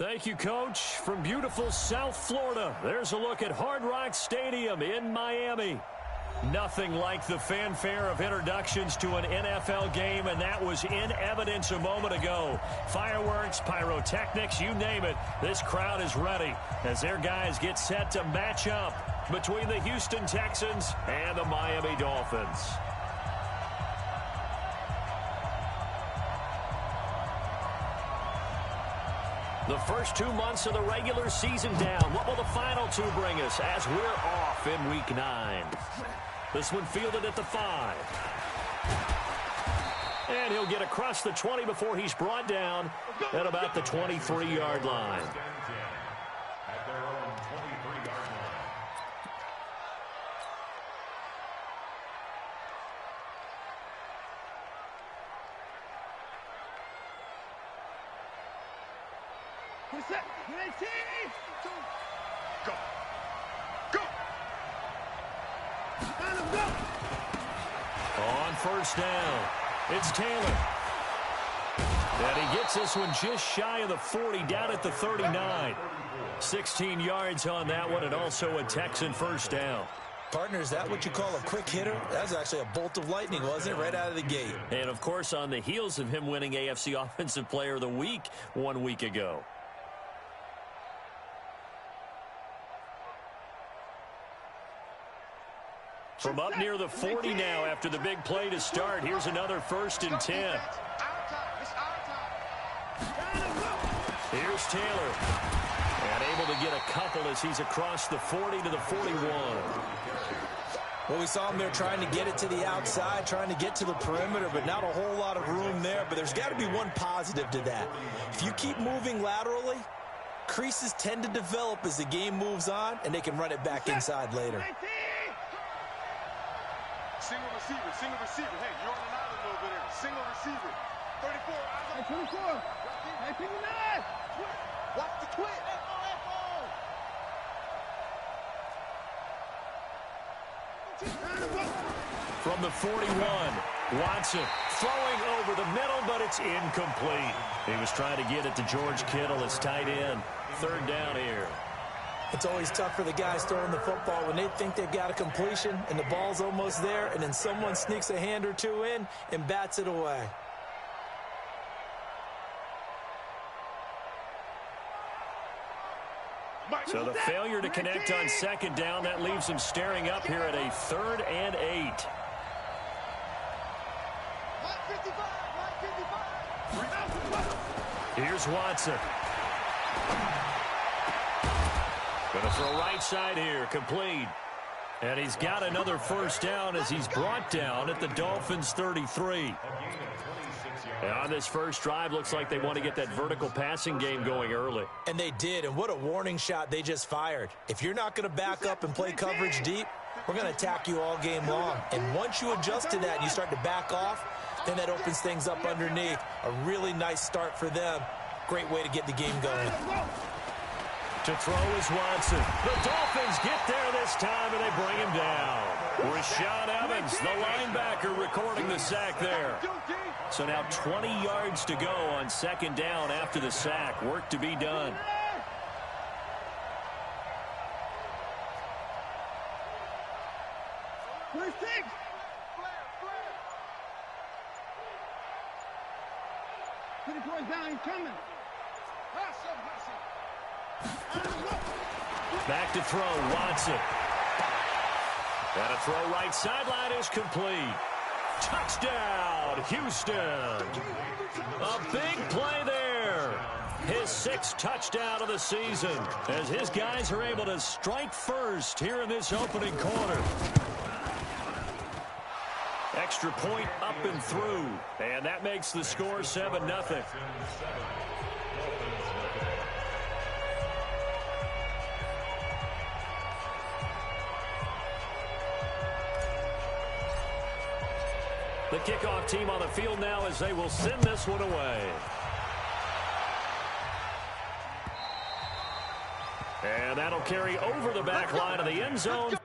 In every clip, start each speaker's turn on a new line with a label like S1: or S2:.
S1: Thank you, Coach. From beautiful South Florida, there's a look at Hard Rock Stadium in Miami. Nothing like the fanfare of introductions to an NFL game, and that was in evidence a moment ago. Fireworks, pyrotechnics, you name it. This crowd is ready as their guys get set to match up between the Houston Texans and the Miami Dolphins. The first 2 months of the regular season down. What will the final two bring us as we're off in Week 9? This one fielded at the 5. And he'll get across the 20 before he's brought down at about the 23-yard line.
S2: At their own 23-yard line. Go. Go.
S1: On first down, it's Taylor. And he gets this one just shy of the 40, down at the 39. 16 yards on that one, and also a Texan first down.
S3: Partner, is that what you call a quick hitter? That was actually a bolt of lightning, wasn't it, right out of the gate?
S1: And, of course, on the heels of him winning AFC Offensive Player of the Week 1 week ago. From up near the 40 now after the big play to start. Here's another 1st and 10. Here's Taylor. And able to get a couple as he's across the 40 to the 41.
S3: Well, we saw him there trying to get it to the outside, trying to get to the perimeter, but not a whole lot of room there. But there's got to be one positive to that. If you keep moving laterally, creases tend to develop as the game moves on, and they can run it back inside later.
S2: Single receiver. Hey, you're on an island a little bit there. Single receiver. 34. Eyes on
S4: 24. Hey, 59.
S2: Watch the twit.
S1: From the 41, Watson throwing over the middle, but it's incomplete. He was trying to get it to George Kittle as tight end. 3rd down here.
S3: It's always tough for the guys throwing the football when they think they've got a completion and the ball's almost there, and then someone sneaks a hand or two in and bats it away.
S1: So the failure to connect on 2nd down, that leaves him staring up here at a 3rd and 8. Here's Watson. Going to throw right side here, complete. And he's got another 1st down as he's brought down at the Dolphins 33. And on this first drive, looks like they want to get that vertical passing game going early.
S3: And they did, and what a warning shot they just fired. If you're not going to back up and play coverage deep, we're going to attack you all game long. And once you adjust to that and you start to back off, then that opens things up underneath. A really nice start for them. Great way to get the game going.
S1: To throw is Watson. The Dolphins get there this time, and they bring him down. Rashaan Evans, the linebacker, recording the sack there. So now 20 yards to go on 2nd down after the sack. Work to be done.
S4: First 6. Put it towards down, he's coming.
S1: Back to throw, Watson. And a throw right sideline is complete. Touchdown, Houston. A big play there. His 6th touchdown of the season as his guys are able to strike first here in this opening quarter. Extra point up and through. And that makes the score 7-0. The kickoff team on the field now as they will send this one away. And that'll carry over the back line of the end zone.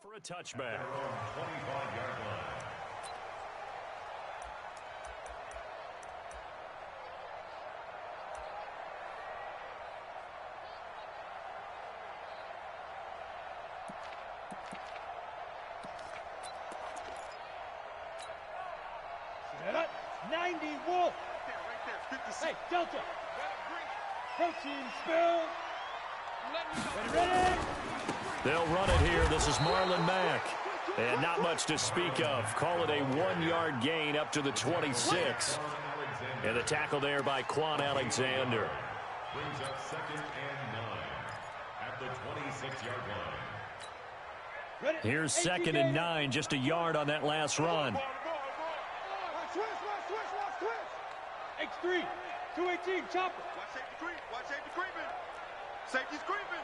S1: for a touchback.
S5: Set up. 90 Wolf.
S2: Right there, 56.
S5: Hey, Delta.
S2: Let him bring it.
S5: Protein spill. Ready.
S1: They'll run it here. This is Marlon Mack. And not much to speak of. Call it a 1-yard gain up to the 26. And the tackle there by Quan Alexander.
S6: Brings up 2nd and 9 at the 26-yard line.
S5: Ready.
S1: Here's 2nd and 9, just a yard on that last run.
S2: Switch.
S5: X3. 218. Chopper.
S2: Watch safety creep. Watch safety creeping. Safety's creeping.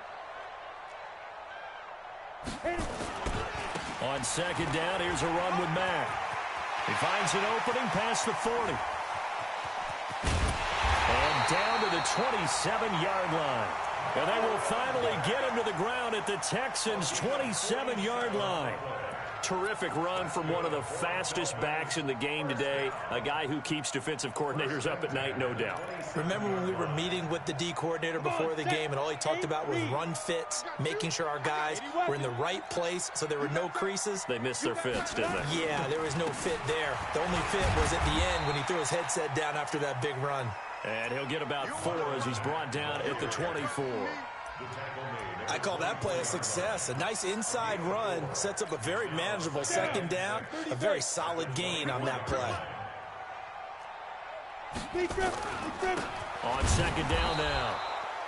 S1: On 2nd down, here's a run with Mack. He finds an opening past the 40. And down to the 27-yard line. And they will finally get him to the ground at the Texans' 27-yard line. Terrific run from one of the fastest backs in the game today. A guy who keeps defensive coordinators up at night, no doubt.
S3: Remember when we were meeting with the D coordinator before the game and all he talked about was run fits, making sure our guys were in the right place so there were no creases?
S1: They missed their fits, didn't they?
S3: Yeah, there was no fit there. The only fit was at the end when he threw his headset down after that big run.
S1: And he'll get about 4 as he's brought down at the 24.
S3: I call that play a success. A nice inside run sets up a very manageable 2nd down. A very solid gain on that play.
S1: On 2nd down now,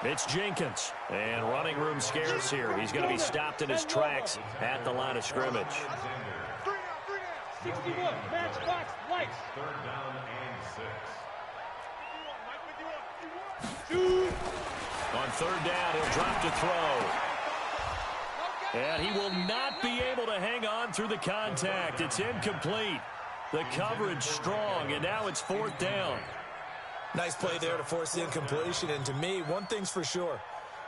S1: it's Jenkins. And running room scarce here. He's going to be stopped in his tracks at the line of scrimmage.
S5: 61. Matchbox lights.
S6: 3rd down and 6.
S5: Shoot.
S1: On 3rd down, he'll drop to throw. And he will not be able to hang on through the contact. It's incomplete. The coverage strong, and now it's 4th down.
S3: Nice play there to force the incompletion. And to me, one thing's for sure.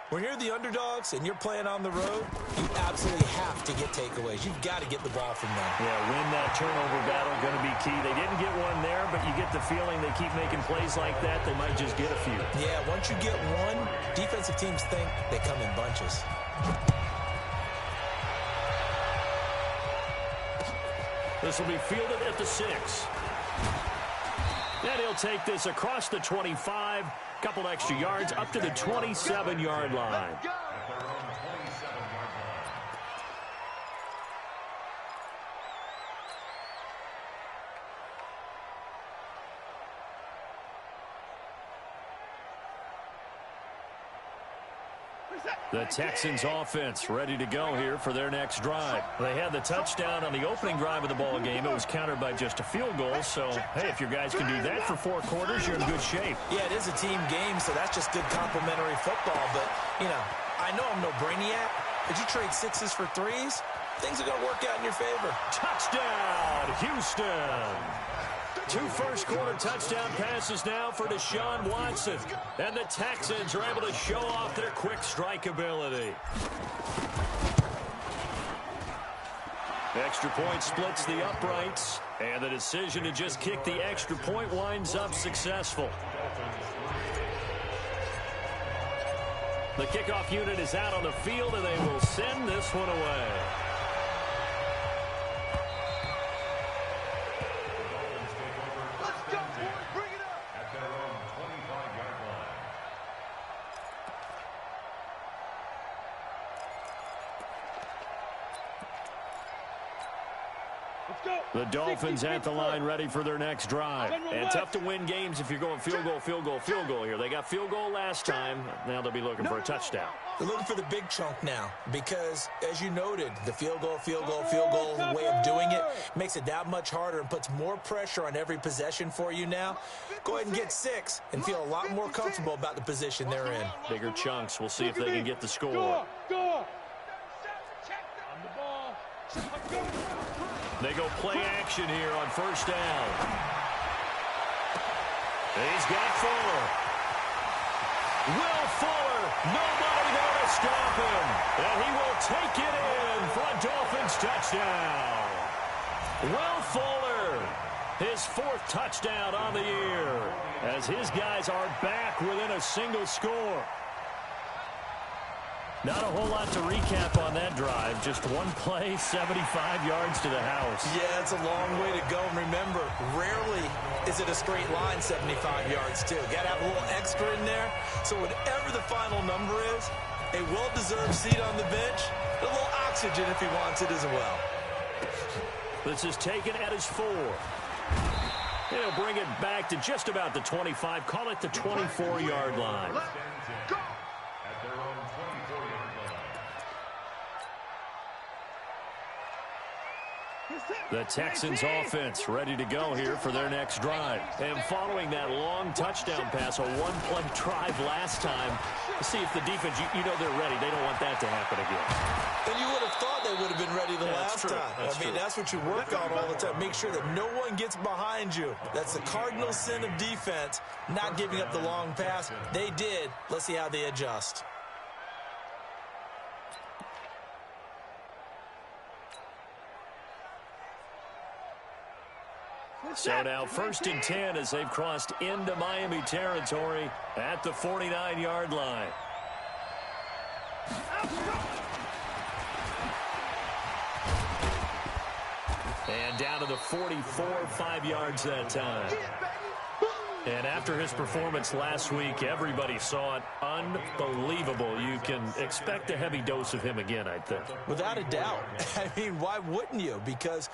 S3: When you're the underdogs and you're playing on the road, you absolutely have to get takeaways. You've got to get the ball from them.
S1: Yeah, win that turnover battle, going to be key. They didn't get one there, but you get the feeling they keep making plays like that, they might just get a few.
S3: Yeah, once you get one, defensive teams think they come in bunches.
S1: This will be fielded at the 6. And he'll take this across the 25. Couple extra yards up to the 27-yard line. The Texans offense ready to go here for their next drive. They had the touchdown on the opening drive of the ball game. It was countered by just a field goal. So, hey, if your guys can do that for 4 quarters, you're in good shape.
S3: Yeah, it is a team game, so that's just good complimentary football. But, you know, I know I'm no brainiac, but you trade 6s for 3s, things are going to work out in your favor.
S1: Touchdown, Houston. 2 first-quarter touchdown passes now for Deshaun Watson. And the Texans are able to show off their quick strike ability. Extra point splits the uprights. And the decision to just kick the extra point winds up successful. The kickoff unit is out on the field, and they will send this one away. The Dolphins at the line ready for their next drive. And tough to win games if you're going field goal here. They got field goal last time. Now they'll be looking for a touchdown.
S3: They're looking for the big chunk now because, as you noted, the field goal way of doing it makes it that much harder and puts more pressure on every possession for you now. Go ahead and get 6 and feel a lot more comfortable about the position they're in.
S1: Bigger chunks. We'll see if they can get the score.
S5: Go. On the ball.
S1: They go play action here on 1st down. He's got Fuller. Will Fuller, nobody there to stop him. And he will take it in for a Dolphin Texans touchdown. Will Fuller, his 4th touchdown on the year, as his guys are back within a single score. Not a whole lot to recap on that drive. Just one play, 75 yards to the house.
S3: Yeah, it's a long way to go. And remember, rarely is it a straight line 75 yards, too. Got to have a little extra in there. So whatever the final number is, a well-deserved seat on the bench, a little oxygen if he wants it as well.
S1: This is taken at his 4. He'll bring it back to just about the 25. Call it the 24-yard line.
S2: Go!
S6: At their own 24-yard line.
S1: The Texans offense ready to go here for their next drive. And following that long touchdown pass, a one-play drive last time, to see if the defense, you know they're ready. They don't want that to happen again.
S3: And you would have thought they would have been ready the last time. That's what you work on all the time. Make sure that no one gets behind you. That's the cardinal sin of defense, not giving up the long pass. They did. Let's see how they adjust.
S1: So now 1st and 10 as they've crossed into Miami territory at the 49-yard line. And down to the 44, 5 yards that time. And after his performance last week, everybody saw it. Unbelievable. You can expect a heavy dose of him again, I think.
S3: Without a doubt. I mean, why wouldn't you? Because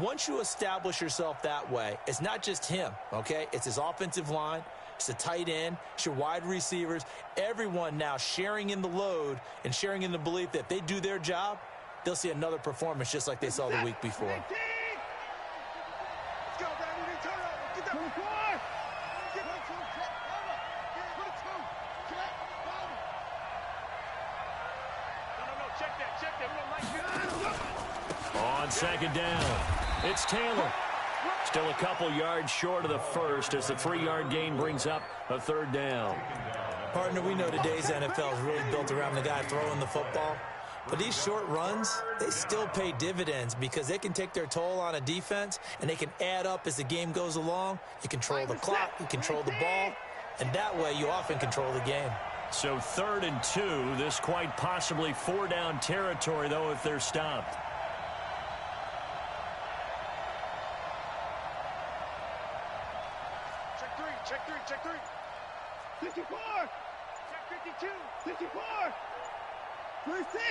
S3: once you establish yourself that way, it's not just him, okay? It's his offensive line, it's the tight end, it's your wide receivers, everyone now sharing in the load and sharing in the belief that if they do their job, they'll see another performance just like they saw the week before.
S2: Let's go, Brandon. Turn over. Get that. 24. Get that. Put it 2. No. Check that. We don't like you.
S1: On 2nd down, it's Taylor. Still a couple yards short of the first as the 3-yard gain brings up a 3rd down.
S3: Partner, we know today's NFL is really built around the guy throwing the football. But these short runs, they still pay dividends because they can take their toll on a defense and they can add up as the game goes along. You control the clock, you control the ball, and that way you often control the game.
S1: So 3rd and 2, this quite possibly 4-down territory, though, if they're stopped.
S2: Check 3.
S4: 54.
S2: Check 52.
S4: 54. 36.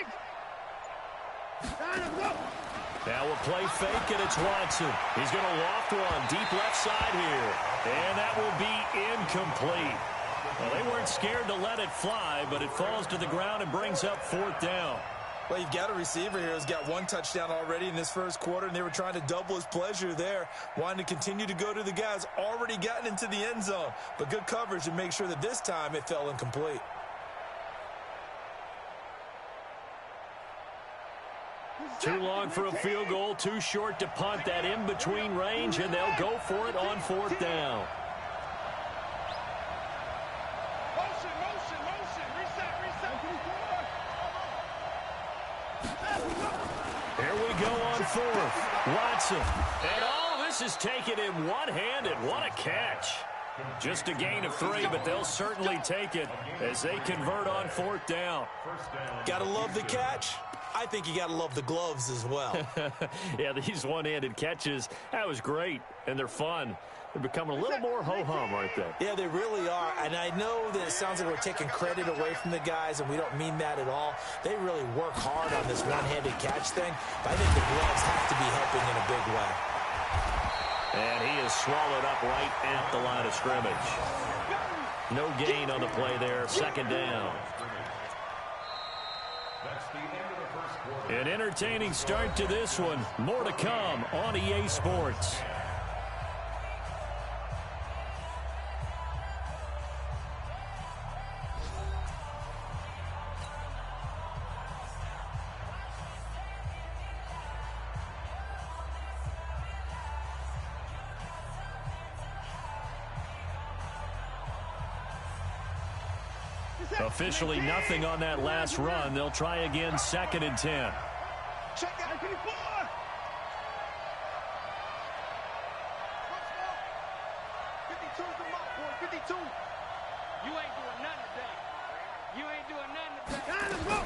S4: Down and go.
S1: Now a play fake, and it's Watson. He's going to loft one deep left side here. And that will be incomplete. Well, they weren't scared to let it fly, but it falls to the ground and brings up 4th down.
S3: Well, you've got a receiver here who's got 1 touchdown already in this first quarter, and they were trying to double his pleasure there, wanting to continue to go to the guys already gotten into the end zone. But good coverage to make sure that this time it fell incomplete.
S1: Too long for a field goal, too short to punt. That in-between range, and they'll go for it on 4th down.
S2: Motion. Reset.
S1: Here we go on 4th. Watson. And this is taken in one-handed. What a catch. Just a gain of 3, but they'll certainly take it as they convert on 4th down.
S3: Got to love the catch. I think you got to love the gloves as well.
S1: Yeah, these one-handed catches, that was great, and they're fun. They're becoming a little more ho-hum, aren't they?
S3: Yeah, they really are. And I know that it sounds like we're taking credit away from the guys, and we don't mean that at all. They really work hard on this one-handed catch thing, but I think the gloves have to be helping in a big way.
S1: And he is swallowed up right at the line of scrimmage. No gain on the play there, 2nd down. An entertaining start to this one. More to come on EA Sports. Officially nothing on that last run. They'll try again 2nd and 10.
S4: Check out 54. 52's the mark, boy. 52.
S5: You ain't doing nothing today. You ain't doing nothing today.
S4: Let's go.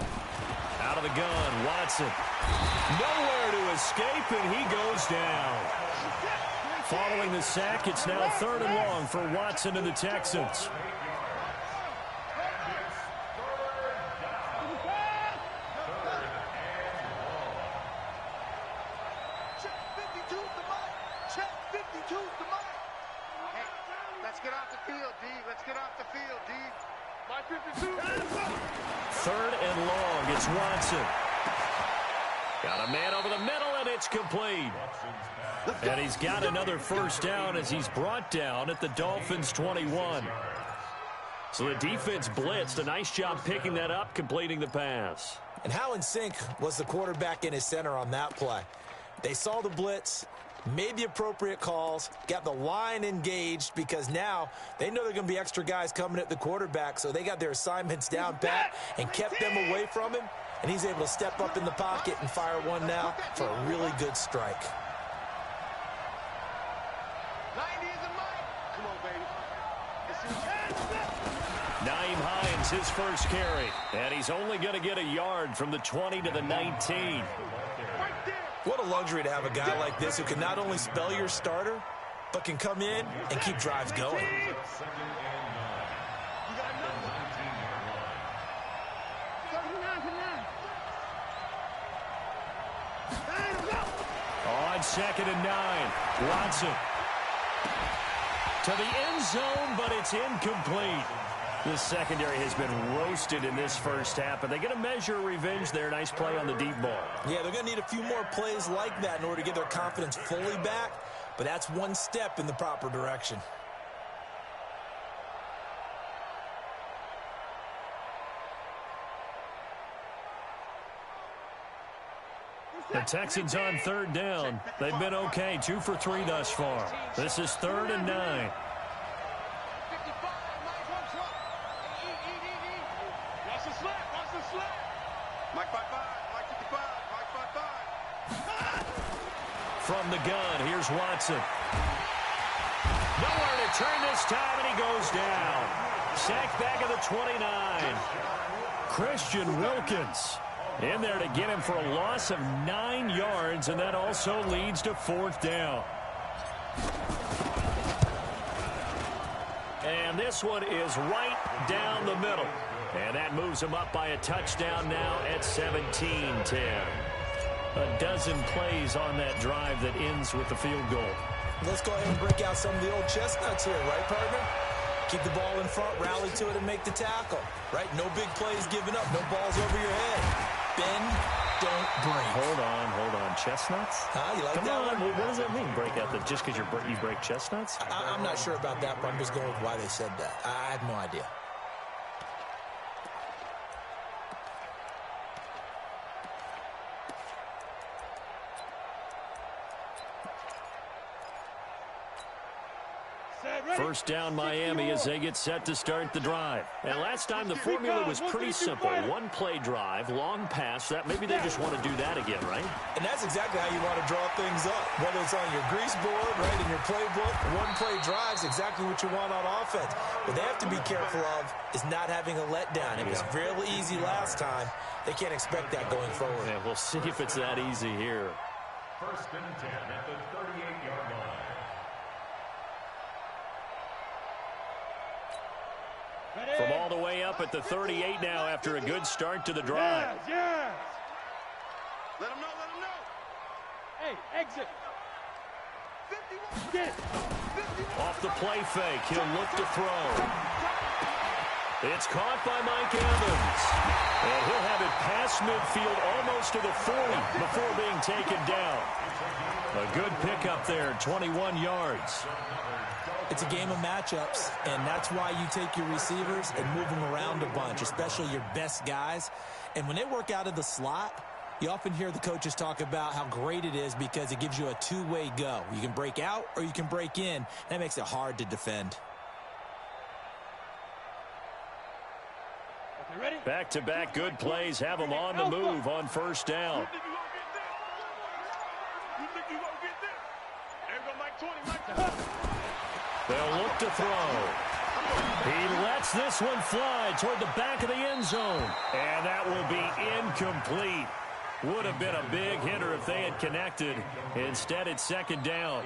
S1: Out of the gun, Watson. Nowhere to escape, and he goes down. Following the sack, it's now 3rd and long for Watson and the Texans.
S4: Check 52's the mark. Check 52's the mark.
S2: Hey, let's get off the field, D. Let's get off the field, D. My 52.
S1: 3rd and long, it's Watson. Got a man over the middle, and it's complete. And he's got another first down as he's brought down at the Dolphins' 21. So the defense blitzed. A nice job picking that up, completing the pass.
S3: And how in sync was the quarterback and his center on that play? They saw the blitz, made the appropriate calls, got the line engaged because now they know there are going to be extra guys coming at the quarterback, so they got their assignments down pat and kept them away from him, and he's able to step up in the pocket and fire one now for a really good strike.
S2: 90 is the mark. Come on, baby. Let's see what you
S1: Nyheim Hines, his first carry. And he's only going to get a yard from the 20 to the 19.
S3: What a luxury to have a guy like this who can not only spell your starter, but can come in and keep drives going.
S1: On 2nd and 9, Watson. To the end zone, but it's incomplete. The secondary has been roasted in this first half, but they're going to measure revenge there. Nice play on the deep ball.
S3: Yeah, they're going to need a few more plays like that in order to get their confidence fully back, but that's one step in the proper direction.
S1: The Texans on 3rd down. They've been okay, 2 for 3 thus far. This is 3rd and 9.
S2: Mike 55, Mike 55, Mike 55.
S1: From the gun, here's Watson. Nowhere to turn this time, and he goes down. Sacked back at the 29. Christian Wilkins in there to get him for a loss of 9 yards, and that also leads to 4th down. And this one is right down the middle. And that moves him up by a touchdown now at 17-10. A dozen plays on that drive that ends with the field goal.
S3: Let's go ahead and break out some of the old chestnuts here, right, partner? Keep the ball in front, rally to it, and make the tackle, right? No big plays given up, no balls over your head. Bend, don't break.
S1: Hold on. Chestnuts?
S3: Huh? You like
S1: Come
S3: that
S1: on.
S3: one?
S1: What does that mean, break out? Just because you break chestnuts?
S3: I'm not sure about that, but I'm just going with why they said that. I have no idea.
S1: First down Miami as they get set to start the drive. And last time the formula was pretty simple. One play drive, long pass. That maybe they just want to do that again, right?
S3: And that's exactly how you want to draw things up. Whether it's on your grease board, right, in your playbook, one play drive's exactly what you want on offense. What they have to be careful of is not having a letdown. It was real easy last time. They can't expect that going forward.
S1: Yeah, we'll see if it's that easy here.
S6: 1st and 10 at the 38-yard line.
S1: From all the way up at the 38 now after a good start to the drive.
S5: Yes.
S2: Let him know, let him know.
S5: Hey, exit.
S2: 51.
S5: Get it.
S1: Off the play fake, he'll look to throw. It's caught by Mike Evans. And he'll have it past midfield almost to the 40 before being taken down. A good pickup there, 21 yards.
S3: It's a game of matchups, and that's why you take your receivers and move them around a bunch, especially your best guys. And when they work out of the slot, you often hear the coaches talk about how great it is because it gives you a two-way go. You can break out or you can break in. That makes it hard to defend.
S1: Back-to-back good plays have them on the move on first down.
S2: You gonna get this? There go Mike 20, Mike 20.
S1: They'll look to throw. He lets this one fly toward the back of the end zone. And that will be incomplete. Would have been a big hitter if they had connected. Instead, it's second down.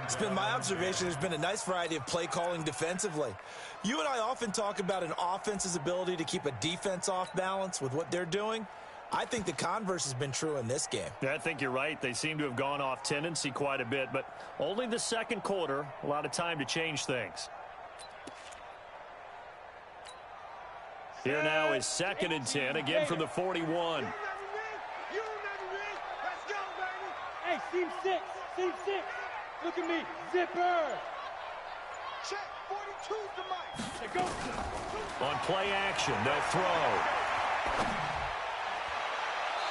S3: It's been my observation there's been a nice variety of play calling defensively. You and I often talk about an offense's ability to keep a defense off balance with what they're doing. I think the converse has been true in this game.
S1: I think you're right. They seem to have gone off tendency quite a bit, but only the second quarter. A lot of time to change things. Here now is 2nd and 10, again from the 41.
S5: Hey, seam 6, seam 6. Look at me, zipper.
S4: Check, 42's the mic.
S5: There goes.
S1: On play action, they'll throw.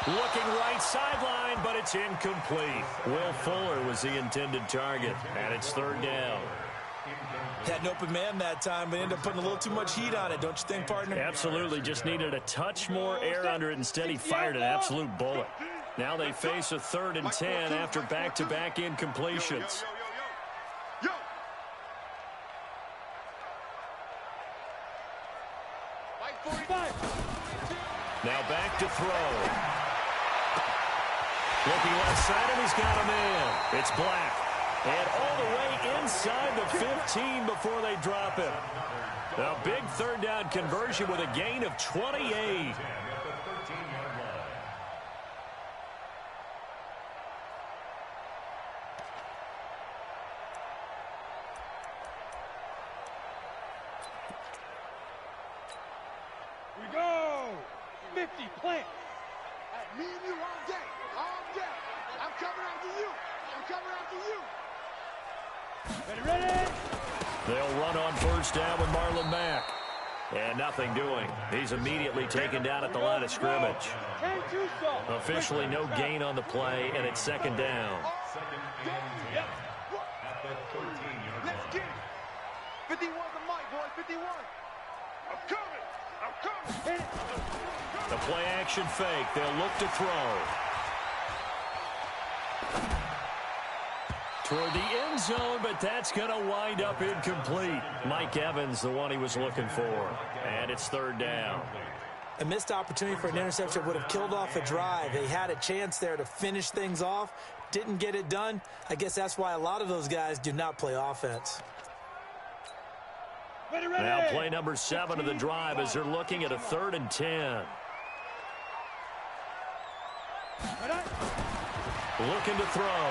S1: Looking right sideline, but it's incomplete. Will Fuller was the intended target, and it's 3rd down.
S3: Had an open man that time, but ended up putting a little too much heat on it, don't you think, partner?
S1: Absolutely, just needed a touch more air under it. Instead, he fired an absolute bullet. Now they face a 3rd and 10 after back-to-back incompletions.
S2: Yo.
S5: Mike 45.
S1: Now back to throw. Looking left side, and he's got a man. It's Black. And all the way inside the 15 before they drop it. A big 3rd down conversion with a gain of 28.
S5: We go. 50, plant.
S4: Hey, me and you all day. All day. I'm coming after you. I'm coming after you.
S5: Ready.
S1: They'll run on 1st down with Marlon Mack. And nothing doing. He's immediately taken down at the line of scrimmage. Officially no gain on the play, and it's 2nd down.
S4: Let's get it. 51 the mic, boy. 51.
S2: I'm coming.
S1: The play action fake. They'll look to throw. Toward the end zone, but that's going to wind up incomplete. Mike Evans, the one he was looking for. And it's 3rd down.
S3: A missed opportunity for an interception would have killed off a drive. They had a chance there to finish things off. Didn't get it done. I guess that's why a lot of those guys do not play offense.
S1: Now play number 7 of the drive as they're looking at a 3rd and 10. Looking to throw.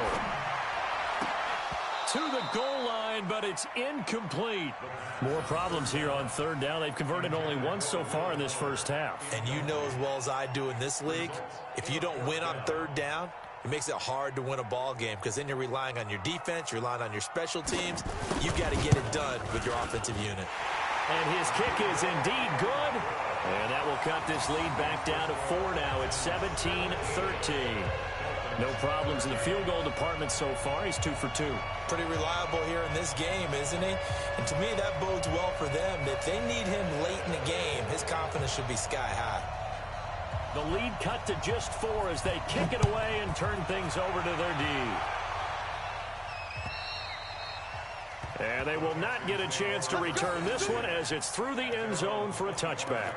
S1: To the goal line, but it's incomplete. More problems here on 3rd down. They've converted only once so far in this first half.
S3: And you know as well as I do in this league, if you don't win on 3rd down, it makes it hard to win a ball game because then you're relying on your defense, you're relying on your special teams. You've got to get it done with your offensive unit.
S1: And his kick is indeed good. And that will cut this lead back down to 4 now. It's 17-13. No problems in the field goal department so far. He's 2 for 2.
S3: Pretty reliable here in this game, isn't he? And to me, that bodes well for them. If they need him late in the game, his confidence should be sky high.
S1: The lead cut to just 4 as they kick it away and turn things over to their D. And they will not get a chance to return this one as it's through the end zone for a touchback.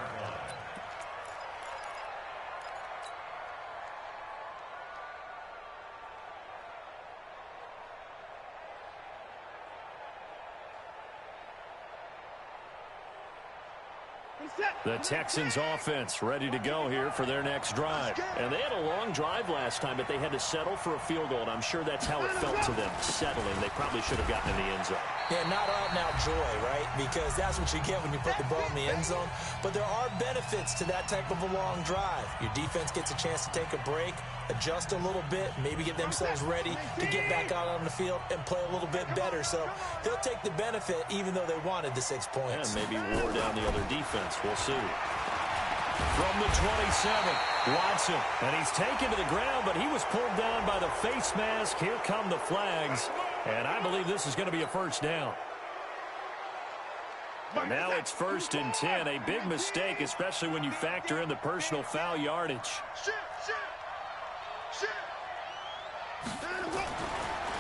S1: The Texans offense ready to go here for their next drive. And they had a long drive last time, but they had to settle for a field goal, and I'm sure that's how it felt to them, settling. They probably should have gotten in the end zone.
S3: Yeah, not out-and-out joy, right? Because that's what you get when you put the ball in the end zone. But there are benefits to that type of a long drive. Your defense gets a chance to take a break, adjust a little bit, maybe get themselves ready to get back out on the field and play a little bit better. So they'll take the benefit even though they wanted the 6 points.
S1: And maybe wore down the other defense. We'll see. From the 27, Watson. And he's taken to the ground, but he was pulled down by the face mask. Here come the flags. And I believe this is going to be a first down. And now it's 1st and 10. A big mistake, especially when you factor in the personal foul yardage.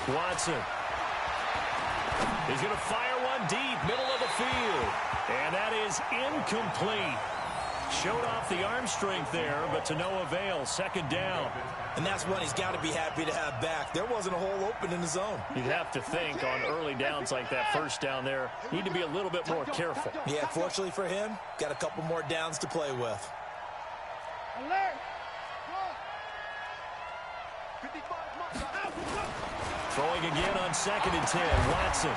S1: Watson. He's going to fire one deep, middle of the field. And that is incomplete. Showed off the arm strength there, but to no avail. Second down.
S3: And that's one he's got to be happy to have back. There wasn't a hole open in the zone.
S1: You'd have to think on early downs like that first down there, need to be a little bit more careful.
S3: Yeah, fortunately for him, got a couple more downs to play with.
S4: Alert!
S1: Throwing again on 2nd and 10. Watson.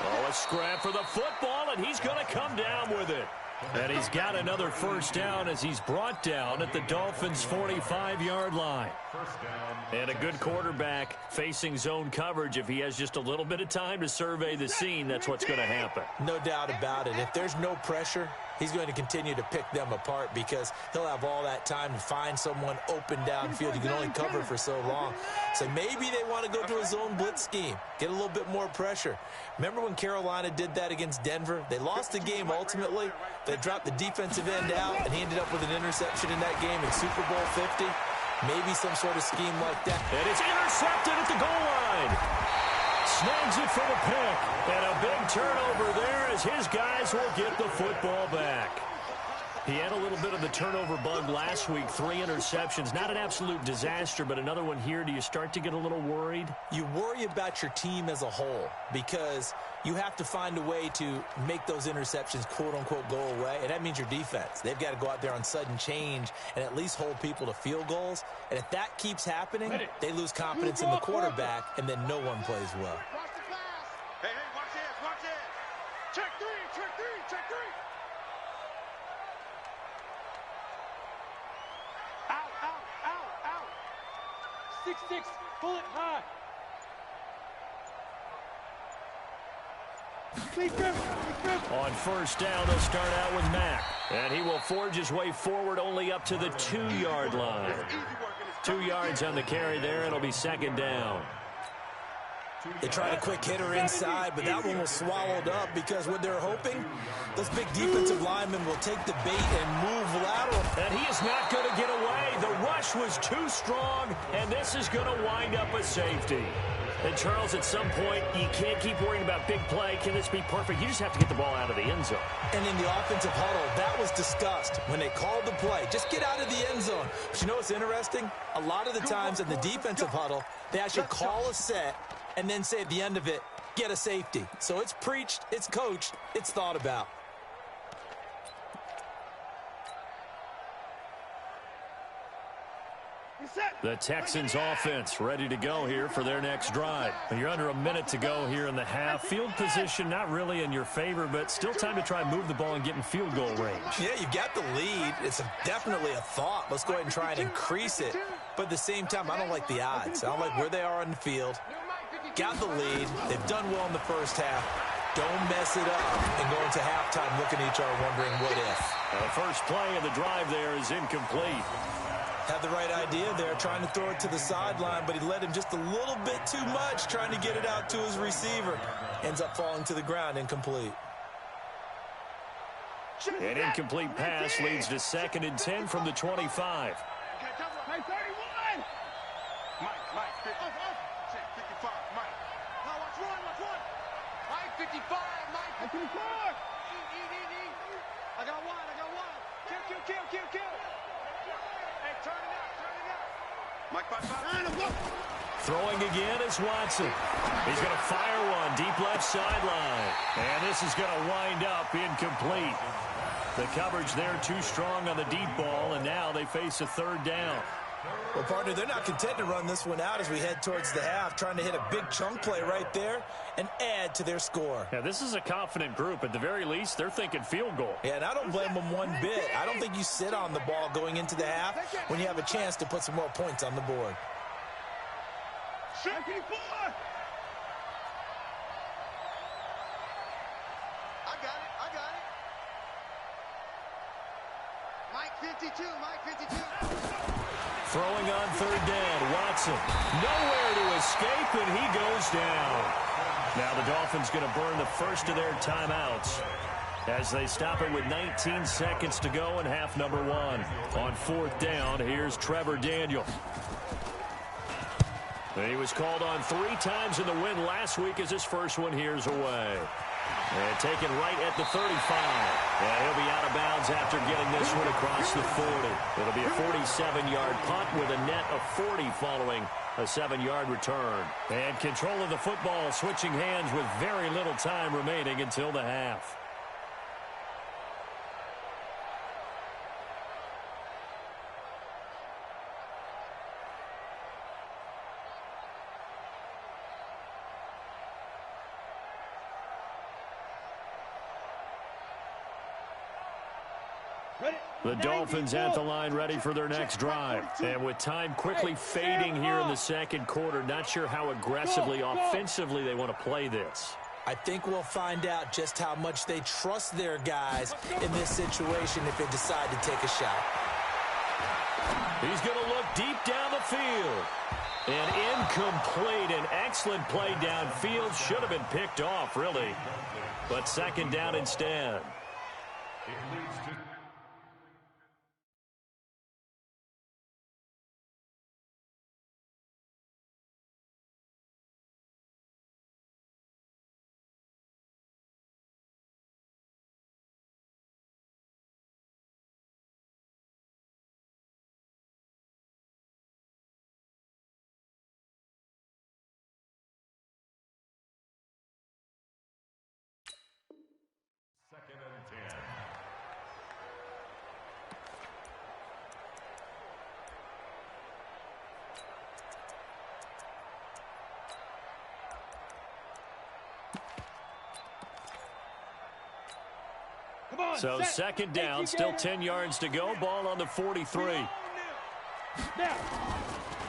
S1: Oh, a scrap for the football, and he's going to come down with it. And he's got another first down as he's brought down at the Dolphins' 45-yard line. And a good quarterback facing zone coverage. If he has just a little bit of time to survey the scene, that's what's going to happen.
S3: No doubt about it. If there's no pressure, he's going to continue to pick them apart because he'll have all that time to find someone open downfield. You can only cover for so long. So maybe they want to go to a zone blitz scheme, get a little bit more pressure. Remember when Carolina did that against Denver? They lost the game ultimately. They dropped the defensive end out, and he ended up with an interception in that game in Super Bowl 50. Maybe some sort of scheme like that.
S1: And it's intercepted at the goal line. Snags it for the pick. And a big turnover there as his guys will get the football back. He had a little bit of the turnover bug last week. 3 interceptions. Not an absolute disaster, but another one here. Do you start to get a little worried?
S3: You worry about your team as a whole because you have to find a way to make those interceptions, quote-unquote, go away. And that means your defense. They've got to go out there on sudden change and at least hold people to field goals. And if that keeps happening, they lose confidence in the quarterback, and then no one plays well.
S4: Watch the pass.
S2: Hey, watch this, watch this.
S4: Check three, check three, check three.
S5: Out. 6-6, pull it high.
S1: On first down, they'll start out with Mack. And he will forge his way forward only up to the 2-yard line. 2 yards on the carry there. It'll be 2nd down.
S3: They tried a quick hitter inside, but that one was swallowed up because what they're hoping, this big defensive lineman will take the bait and move lateral.
S1: And he is not going to get away. The rush was too strong, and this is going to wind up a safety. And, Charles, at some point, you can't keep worrying about big play. Can this be perfect? You just have to get the ball out of the end zone.
S3: And in the offensive huddle, that was discussed when they called the play. Just get out of the end zone. But you know what's interesting? A lot of the times in the defensive huddle, they actually call a set and then say at the end of it, get a safety. So it's preached, it's coached, it's thought about.
S1: The Texans offense ready to go here for their next drive. You're under a minute to go here in the half. Field position not really in your favor, but still time to try and move the ball and get in field goal range.
S3: Yeah, you've got the lead. It's definitely a thought. Let's go ahead and try and increase it. But at the same time, I don't like the odds. I don't like where they are on the field. Got the lead. They've done well in the first half. Don't mess it up and go into halftime looking at each other wondering what if.
S1: The first play of the drive there is incomplete.
S3: Had the right idea there, trying to throw it to the sideline, but he led him just a little bit too much, trying to get it out to his receiver. Ends up falling to the ground, incomplete.
S1: An incomplete pass leads to 2nd and 10 from the 25.
S2: Mike, 55, Mike.
S4: Now watch one.
S5: Mike 55, Mike 54. I got one. Kill. Hey, turn it up.
S2: Mike, 55.
S1: Throwing again is Watson. He's going to fire one deep left sideline. And this is going to wind up incomplete. The coverage there too strong on the deep ball, and now they face a 3rd down.
S3: Well, partner, they're not content to run this one out as we head towards the half, trying to hit a big chunk play right there and add to their score.
S1: Yeah, this is a confident group. At the very least, they're thinking field goal.
S3: Yeah, and I don't blame them one bit. I don't think you sit on the ball going into the half when you have a chance to put some more points on the board.
S4: I got it. Mike 52.
S1: Throwing on 3rd down, Watson. Nowhere to escape, and he goes down. Now the Dolphins going to burn the first of their timeouts as they stop it with 19 seconds to go in half number 1. On 4th down, here's Trevor Daniel. He was called on 3 times in the win last week as his first one here's away. And taken right at the 35. And he'll be out of bounds after getting this one across the 40. It'll be a 47-yard punt with a net of 40 following a 7-yard return. And control of the football switching hands with very little time remaining until the half. The Dolphins at the line ready for their next drive. And with time quickly fading here in the second quarter, not sure how aggressively, offensively they want to play this.
S3: I think we'll find out just how much they trust their guys in this situation if they decide to take a shot.
S1: He's going to look deep down the field. And incomplete. An excellent play downfield. Should have been picked off, really. But second down instead.
S6: It leads to second and 10.
S1: So second down, still 10 yards to go. Ball on the 43.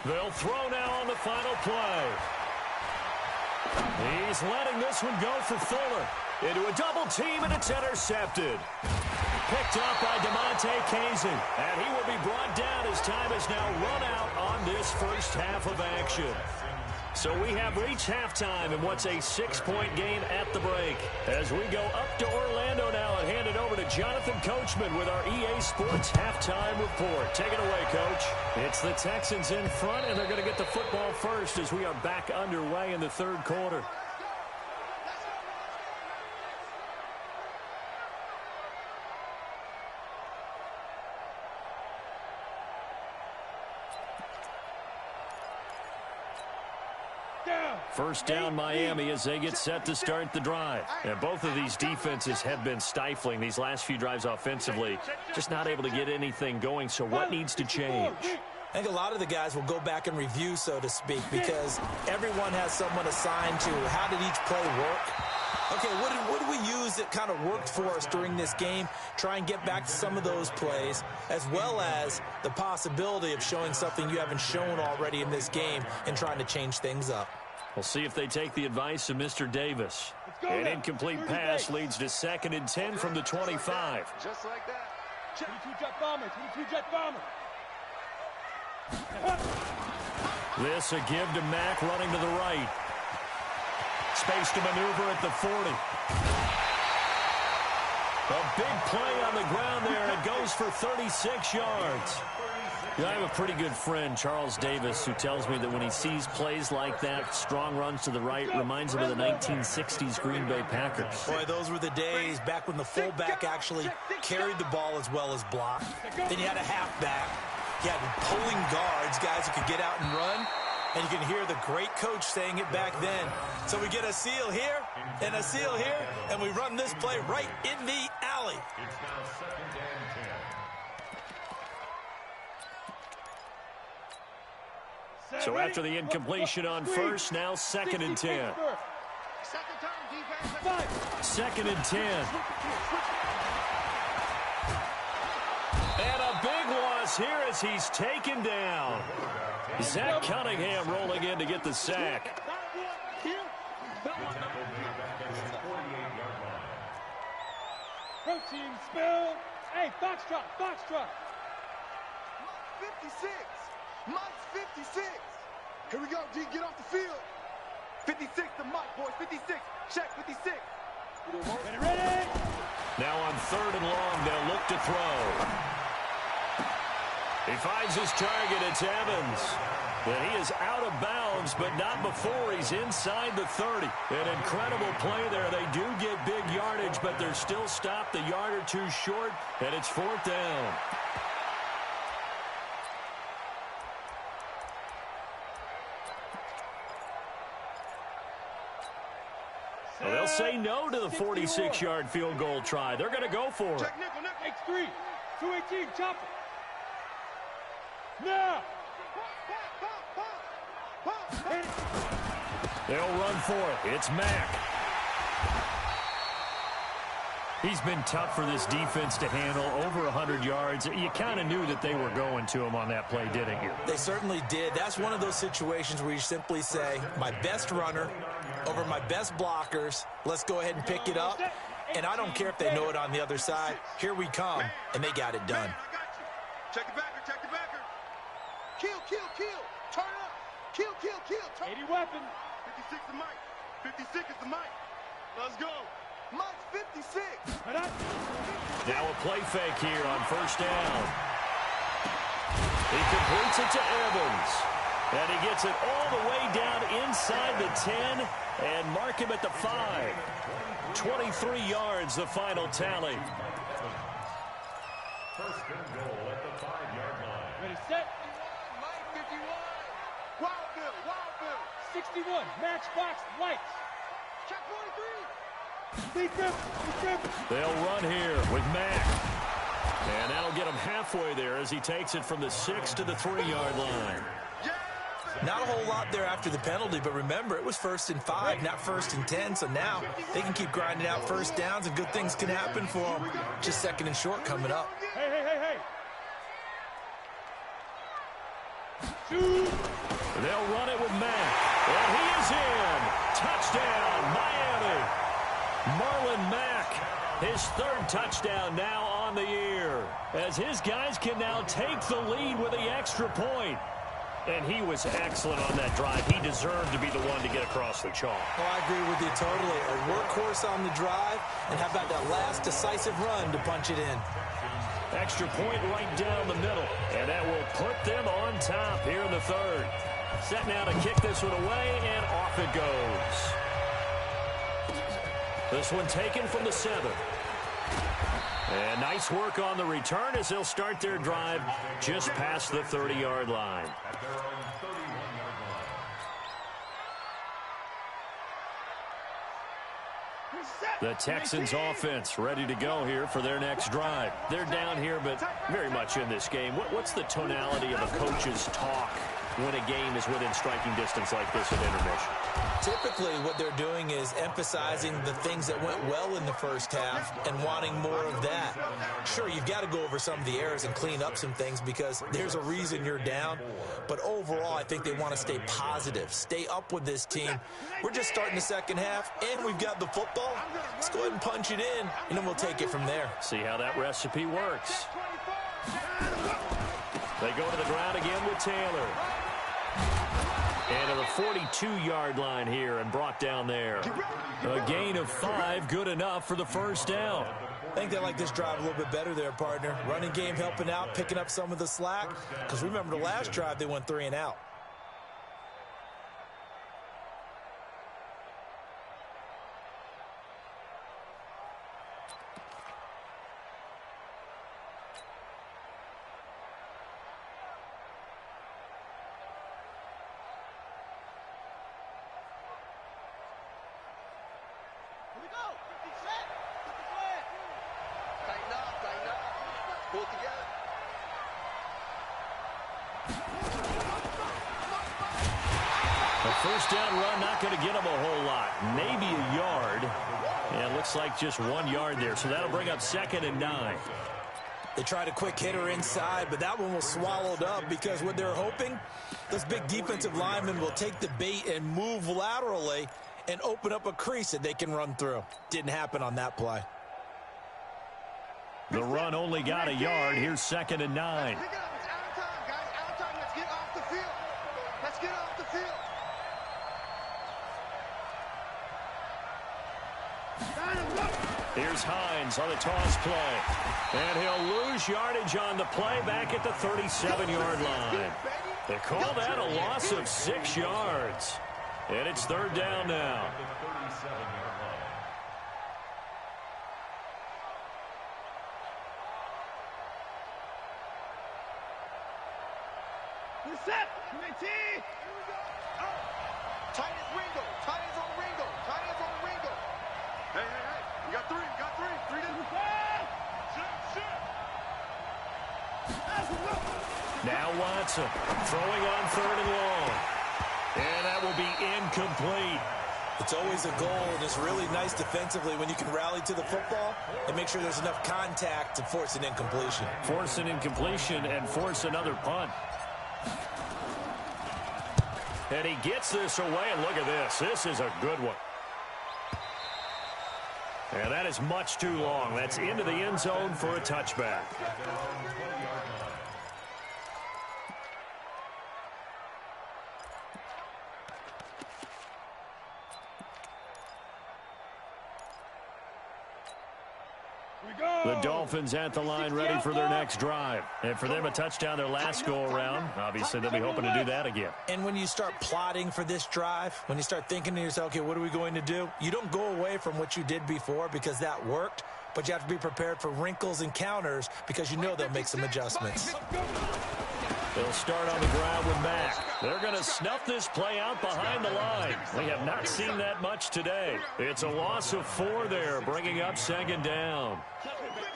S1: They'll throw now on the final play. He's letting this one go for Fuller. Into a double team, and it's intercepted. Picked up by DeMonte Kazin. And he will be brought down as time is now run out on this first half of action. So we have reached halftime in what's a 6-point game at the break. As we go up to Orlando now and hand it over to Jonathan Coachman with our EA Sports halftime report. Take it away, Coach. It's the Texans in front, and they're going to get the football first as we are back underway in the third quarter. First down, Miami, as they get set to start the drive. And both of these defenses have been stifling these last few drives offensively. Just not able to get anything going, so what needs to change?
S3: I think a lot of the guys will go back and review, so to speak, because everyone has someone assigned to how did each play work. Okay, what did we use that kind of worked for us during this game? Try and get back to some of those plays, as well as the possibility of showing something you haven't shown already in this game and trying to change things up.
S1: We'll see if they take the advice of Mr. Davis. An incomplete pass leads to 2nd and 10 from the 25.
S2: Just like that.
S5: 22-jet bomber, 22-jet bomber.
S1: This a give to Mack running to the right. Space to maneuver at the 40. A big play on the ground there. It goes for 36 yards. I have a pretty good friend, Charles Davis, who tells me that when he sees plays like that, strong runs to the right, reminds him of the 1960s Green Bay Packers.
S3: Boy, those were the days back when the fullback actually carried the ball as well as blocked. Then you had a halfback. You had pulling guards, guys who could get out and run. And you can hear the great coach saying it back then. So we get a seal here and a seal here, and we run this play right in the alley.
S6: It's now 2nd and 10.
S1: So after the incompletion on first, now 2nd and 10.
S4: Second time, defense.
S1: 2nd and 10. And a big loss here as he's taken down. Zach Cunningham rolling in to get the sack.
S5: Protein spill. Hey, foxtrot, foxtrot.
S4: 56. Mike's 56. Here we go, D. Get off the field. 56 to Mike, boys. 56. Check 56.
S5: Ready?
S1: Now on 3rd and long, they'll look to throw. He finds his target. It's Evans. But he is out of bounds is, but not before he's inside the 30. An incredible play there. They do get big yardage, but they're still stopped a yard or two short, and it's 4th down. Well, they'll say no to the 46-yard field goal try. They're going to go for it.
S2: Check nickel, nickel.
S5: X3, 218, chop it. Now.
S1: They'll run for it. It's Mack. He's been tough for this defense to handle, over 100 yards. You kind of knew that they were going to him on that play, didn't you?
S3: They certainly did. That's one of those situations where you simply say, my best runner over my best blockers. Let's go ahead and pick it up. And I don't care if they know it on the other side. Here we come, and they got it done.
S2: Man, I got you. Check the backer, check the backer. Kill, kill, kill. Turn up. Kill, kill, kill. Turn.
S5: 80 weapon.
S2: 56 the mic. 56 is the mic. Let's go. Mike's 56.
S1: Now a play fake here on 1st down. He completes it to Evans. And he gets it all the way down inside the 10 and mark him at the 5. 23 yards, the final tally.
S6: First and goal at the 5-yard line.
S5: Ready, set.
S2: Mike 51. Wild Bill, Wild Bill.
S5: 61, matchbox, lights.
S2: Check 43.
S5: Defense, defense.
S1: They'll run here with Mack. And that'll get him halfway there as he takes it from the 6 to the 3-yard line.
S3: Not a whole lot there after the penalty, but remember, it was 1st and 5, not 1st and 10, so now they can keep grinding out first downs and good things can happen for them. Just 2nd and short coming up.
S5: Hey, hey, hey, hey. Shoot.
S1: They'll run it with Mack. And he is in. Touchdown, Miami. Marlon Mack, his 3rd touchdown now on the year, as his guys can now take the lead with the extra point. And he was excellent on that drive. He deserved to be the one to get across the chalk.
S3: Oh, I agree with you totally. A workhorse on the drive, and how about that last decisive run to punch it in?
S1: Extra point right down the middle, and that will put them on top here in the 3rd. Set now to kick this one away, and off it goes. This one taken from the 7. And nice work on the return as they'll start their drive just past the 30-yard line.
S6: At their own 31-yard line.
S1: The Texans offense ready to go here for their next drive. They're down here, but very much in this game. What's the tonality of a coach's talk when a game is within striking distance like this at intermission?
S3: Typically, what they're doing is emphasizing the things that went well in the first half and wanting more of that. Sure, you've got to go over some of the errors and clean up some things because there's a reason you're down. But overall, I think they want to stay positive, stay up with this team. We're just starting the second half, and we've got the football. Let's go ahead and punch it in, and then we'll take it from there.
S1: See how that recipe works. They go to the ground again with Taylor. And to the 42-yard line here and brought down there. A gain of 5, good enough for the 1st down.
S3: I think they like this drive a little bit better there, partner. Running game helping out, picking up some of the slack. Because remember the last drive, they went 3 and out.
S4: Pull together.
S1: A 1st down run, not going to get him a whole lot. Maybe a yard. And it looks like just 1 yard there. So that'll bring up 2nd and 9.
S3: They tried a quick hitter inside, but that one was swallowed up because what they're hoping, those big defensive linemen will take the bait and move laterally and open up a crease that they can run through. Didn't happen on that play.
S1: The run only got a yard. Here's 2nd and 9.
S4: Pick it up. It's out of time, guys. Out of time. Let's get off the field. Let's get off the field.
S1: Here's Hines on the toss play. And he'll lose yardage on the play back at the 37-yard line. They call that a loss of 6 yards. And it's third down now.
S4: Set. Tight as Ringo. Tight as on Ringo. Tight as on Ringo.
S2: Hey. You got three. Three down.
S1: Now Watson throwing on third and long. And that will be incomplete.
S3: It's always a goal, and it's really nice defensively when you can rally to the football and make sure there's enough contact to force an incompletion.
S1: Force an incompletion and force another punt. And he gets this away, and look at this. This is a good one. And that is much too long. That's into the end zone for a touchback. The Dolphins at the line ready for their next drive. And for them, a touchdown their last go-around. Obviously, they'll be hoping to do that again.
S3: And when you start plotting for this drive, when you start thinking to yourself, okay, what are we going to do? You don't go away from what you did before because that worked, but you have to be prepared for wrinkles and counters because you know they'll make some adjustments.
S1: They'll start on the ground with Mack. They're going to snuff this play out behind the line. We have not seen that much today. It's a loss of 4 there, bringing up second down.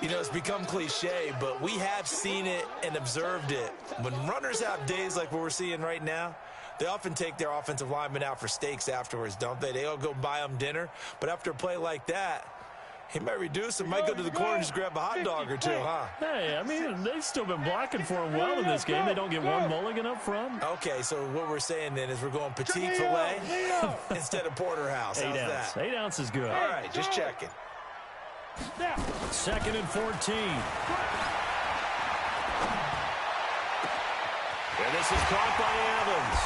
S3: You know, it's become cliche, but we have seen it and observed it. When runners have days like what we're seeing right now, they often take their offensive linemen out for steaks afterwards, don't they? They all go buy them dinner. But after a play like that, he might reduce him, might go to the corner and just grab a hot dog or two, huh?
S1: Hey, I mean, they've still been blocking for him well in this game. They don't get one mulligan up front.
S3: Okay, so what we're saying then is we're going petite filet instead of porterhouse. How's that?
S1: 8 ounce is good.
S3: All right, just checking.
S1: Second and 14. And this is caught by Evans.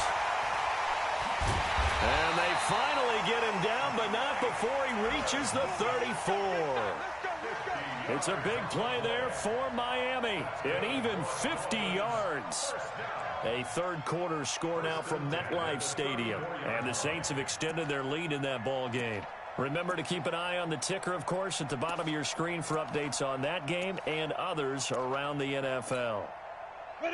S1: And they finally get him down, but not before he reaches the 34. It's a big play there for Miami. And even 50 yards. A third quarter score now from MetLife Stadium. And the Saints have extended their lead in that ball game. Remember to keep an eye on the ticker, of course, at the bottom of your screen for updates on that game and others around the NFL.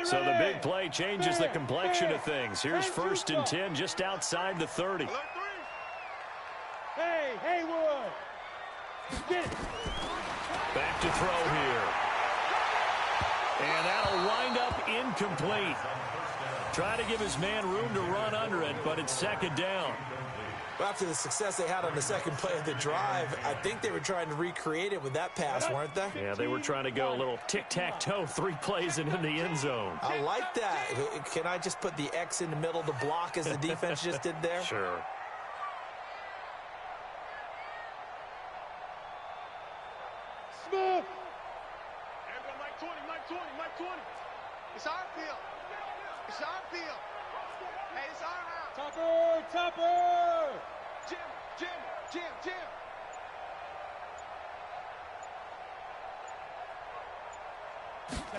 S1: So the big play changes the complexion of things. Here's 1st and 10 just outside the 30.
S5: Hey, Haywood. Get it.
S1: Back to throw here. And that'll wind up incomplete. Try to give his man room to run under it, but it's second down.
S3: After the success they had on the second play of the drive, I think they were trying to recreate it with that pass, weren't they?
S1: Yeah, they were trying to go a little tic-tac-toe, 3 plays and in the end zone.
S3: I like that. Can I just put the X in the middle to block as the defense just did there?
S1: Sure.
S5: Smooth.
S2: Everyone, Mike 20.
S4: It's our field. It's our field. Hey, it's our house.
S5: Topper.
S4: Jim.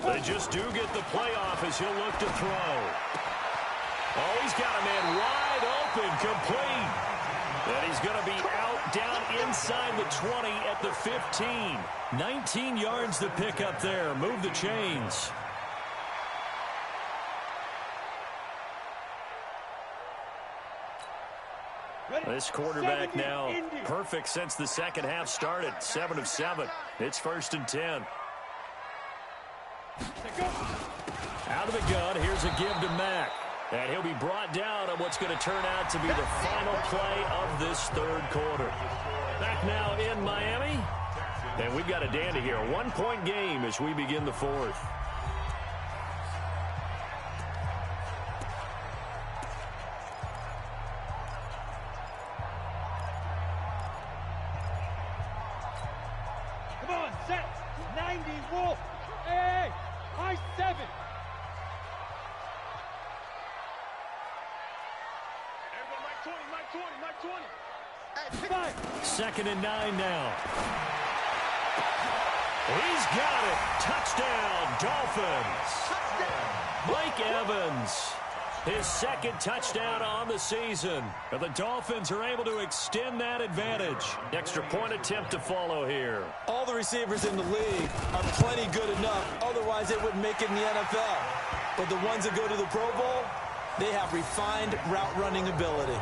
S1: They just do get the playoff as he'll look to throw. Oh, he's got a man wide open, complete. And he's going to be out down inside the 20 at the 15. 19 yards to pick up there. Move the chains. This quarterback now perfect since the second half started. 7 of 7. It's 1st and 10. Out of the gun, here's a give to Mack. And he'll be brought down on what's going to turn out to be the final play of this third quarter. Back now in Miami. And we've got a dandy here. A 1-point game as we begin the 4th.
S5: Come on, set. 90, Wolf. Hey, high 7.
S2: Everyone, Mike 20.
S4: Hey, pick
S5: 5.
S1: 2nd and 9 now. He's got it. Touchdown, Dolphins.
S4: touchdown.
S1: Mike Evans. His second touchdown on the season. And the Dolphins are able to extend that advantage. Extra point attempt to follow here.
S3: All the receivers in the league are plenty good enough. Otherwise, they wouldn't make it in the NFL. But the ones that go to the Pro Bowl, they have refined route running ability.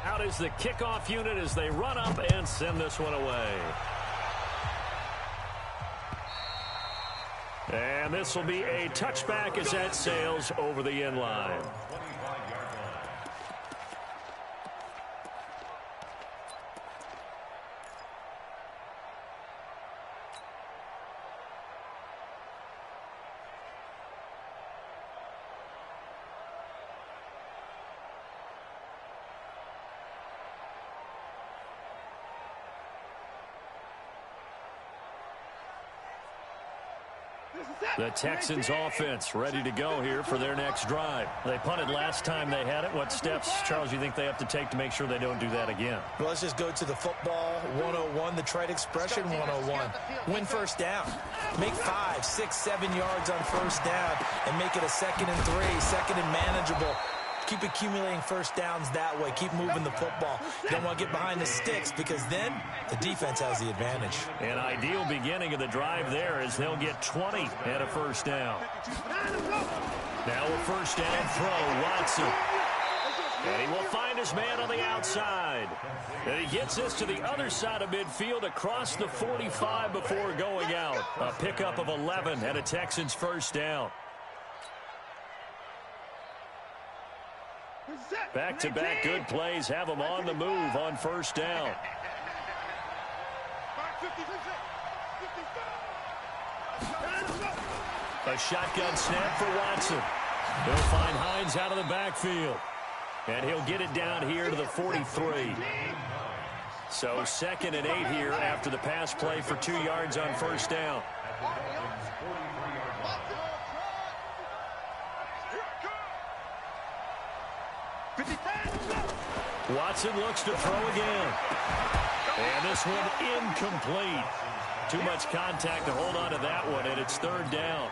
S1: Out is the kickoff unit as they run up and send this one away. And this will be a touchback as that sails over the end line. The Texans offense ready to go here for their next drive. They punted last time they had it. What steps, Charles, you think they have to take to make sure they don't do that again?
S3: Well, let's just go to the football 101, the trite expression 101. Win first down. Make 5, 6, 7 yards on first down and make it a 2nd and 3, 2nd and manageable. Keep accumulating first downs that way. Keep moving the football. You don't want to get behind the sticks because then the defense has the advantage.
S1: An ideal beginning of the drive there as they'll get 20 at a first down. Now a first down throw, Watson. And he will find his man on the outside. And he gets this to the other side of midfield across the 45 before going out. A pickup of 11 and a Texans first down. Back-to-back good plays have them on the move on first down. A shotgun snap for Watson. He'll find Hines out of the backfield. And he'll get it down here to the 43. So 2nd and 8 here after the pass play for 2 yards on first down. Watson looks to throw again. And this one incomplete. Too much contact to hold on to that one, and it's 3rd down.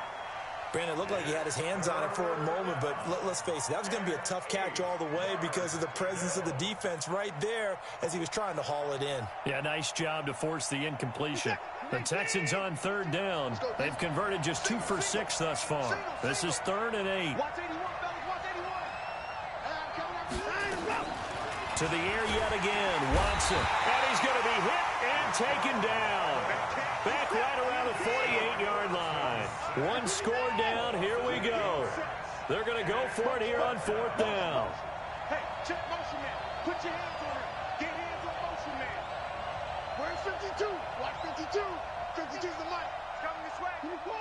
S3: Brandon, it looked like he had his hands on it for a moment, but let's face it, that was going to be a tough catch all the way because of the presence of the defense right there as he was trying to haul it in.
S1: Yeah, nice job to force the incompletion. The Texans on 3rd down. They've converted just 2 for 6 thus far. This is 3rd and 8. To the air yet again, Watson. And he's going to be hit and taken down. Back right around the 48-yard line. One score down, here we go. They're going to go for it here on 4th down.
S4: Hey, check motion man. Put your hands on him. Get hands on motion man. Where's 52? Watch 52. 52's the mic. It's coming this way. 24.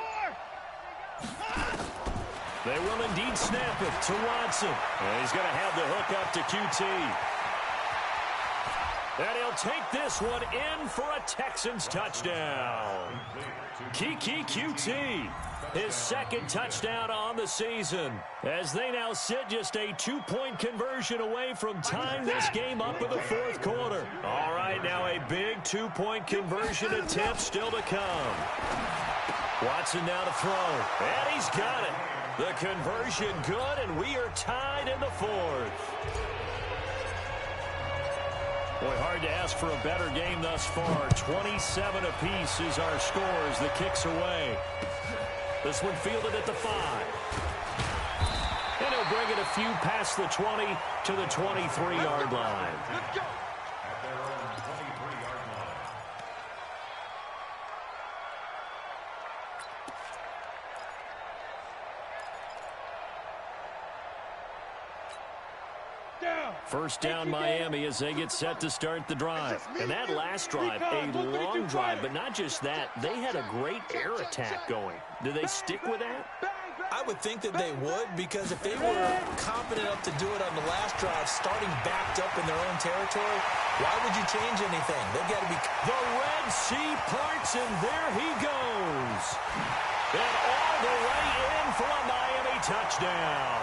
S1: They will indeed snap it to Watson. And he's going to have the hook up to QT. And he'll take this one in for a Texans touchdown. Kiki QT, his 2nd touchdown on the season, as they now sit just a 2-point conversion away from tying this game up in the 4th quarter. All right, now a big 2-point conversion attempt still to come. Watson now to throw, and he's got it. The conversion good, and we are tied in the 4th. Boy, hard to ask for a better game thus far. 27 apiece is our scores. The kick's away. This one fielded at the 5. And he'll bring it a few past the 20 to the 23-yard line.
S4: Let's go.
S6: At their own 23-yard line.
S1: First down Miami as they get set to start the drive. And that last drive, a long drive, but not just that. They had a great air attack going. Do they stick with that?
S3: I would think that they would, because if they were confident enough to do it on the last drive, starting backed up in their own territory, Why would you change anything? They've got to be...
S1: The Red Sea parts, and there he goes. And all the way in for a Miami touchdown.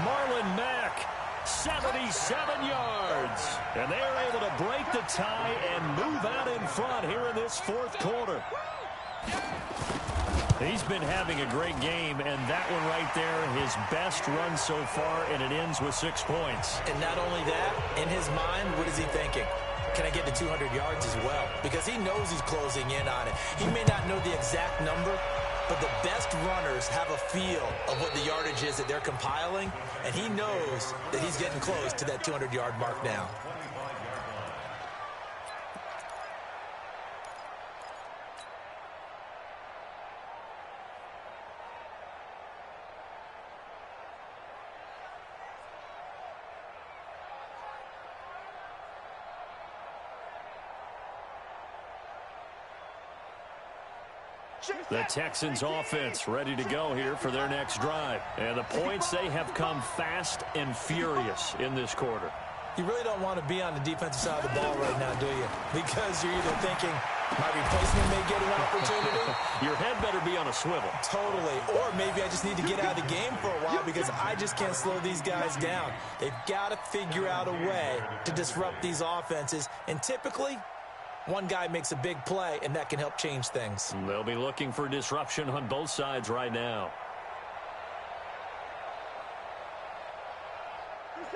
S1: Marlon Mack, 77 yards. And they're able to break the tie and move out in front here in this fourth quarter. He's been having a great game, and that one right there, his best run so far, and it ends with 6 points.
S3: And not only that, in his mind, what is he thinking? Can I get to 200 yards as well? Because he knows he's closing in on it. He may not know the exact number, but the best runners have a feel of what the yardage is that they're compiling, and he knows that he's getting close to that 200-yard mark now.
S1: The Texans offense ready to go here for their next drive. And the points, they have come fast and furious in this quarter.
S3: You really don't want to be on the defensive side of the ball right now, do you? Because you're either thinking, my replacement may get an opportunity.
S1: Your head better be on a swivel.
S3: Totally. Or maybe I just need to get out of the game for a while because I just can't slow these guys down. They've got to figure out a way to disrupt these offenses. And typically, one guy makes a big play, and that can help change things.
S1: They'll be looking for disruption on both sides right now.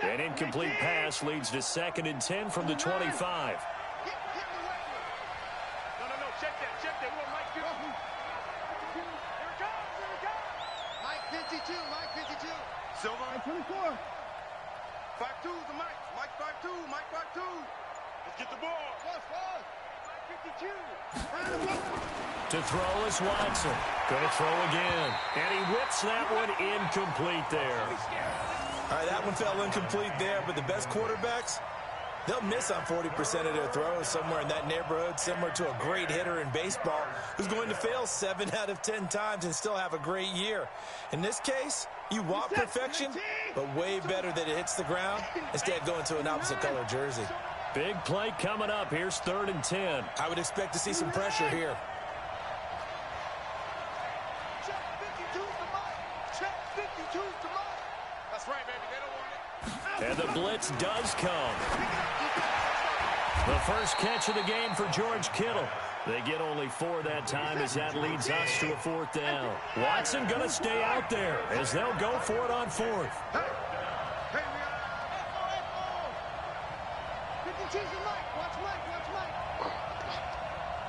S1: An incomplete pass leads to 2nd and 10 from the 25.
S4: No, check that. We want Mike 52. Here it comes. Mike 52, Mike 52. Silva. 24. 5-2 is the Mike. Mike 5-2, Mike 5-2. Let's get the ball. Mike 52.
S1: To throw is Watson. Going to throw again. And he whips that one incomplete there.
S3: All right, that one fell incomplete there, but the best quarterbacks, they'll miss on 40% of their throws, somewhere in that neighborhood, similar to a great hitter in baseball who's going to fail 7 out of 10 times and still have a great year. In this case, you want perfection, but way better that it hits the ground instead of going to an opposite color jersey.
S1: Big play coming up. Here's 3rd and 10.
S3: I would expect to see some pressure here.
S4: Check 52's the Mike. Check 52's the Mike. That's right, baby. They don't want it.
S1: And the blitz does come. The first catch of the game for George Kittle. They get only 4 that time as that leads us to a 4th down. Watson going to stay out there as they'll go for it on 4th.
S4: Hey, we got 52's the Mike. Watch Mike.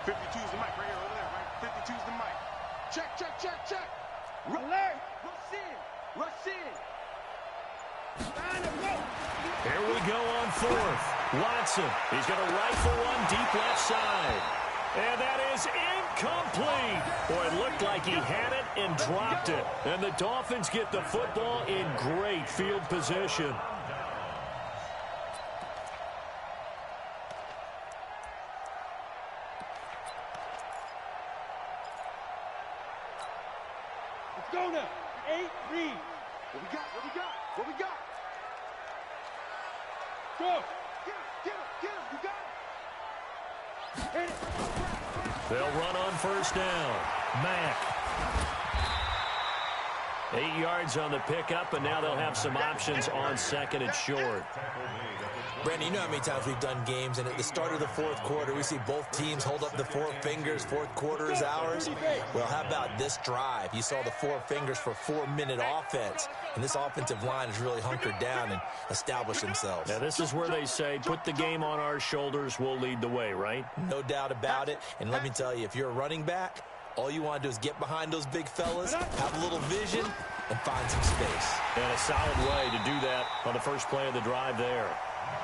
S4: 52's the Mike right here, over there, right? 52's the Mike. Check. Alert. Rush in.
S1: Here we go on 4th. Watson, he's going to rifle one deep left side. And that is incomplete. Boy, it looked like he had it and dropped it. And the Dolphins get the football in great field position.
S4: Let's go now. 8 read. What we got? Go. Get him. You got it. Hit it.
S1: They'll run on 1st down. Mack. 8 yards on the pickup, and now they'll have some options on 2nd and short.
S3: Brandon, you know how many times we've done games, and at the start of the 4th quarter, we see both teams hold up the 4 fingers, 4th quarter is ours. Well, how about this drive? You saw the 4 fingers for 4-minute offense, and this offensive line has really hunkered down and established themselves.
S1: Now, this is where they say, put the game on our shoulders, we'll lead the way, right?
S3: No doubt about it, and let me tell you, if you're a running back, all you want to do is get behind those big fellas, have a little vision, and find some space.
S1: And a solid way to do that on the first play of the drive there.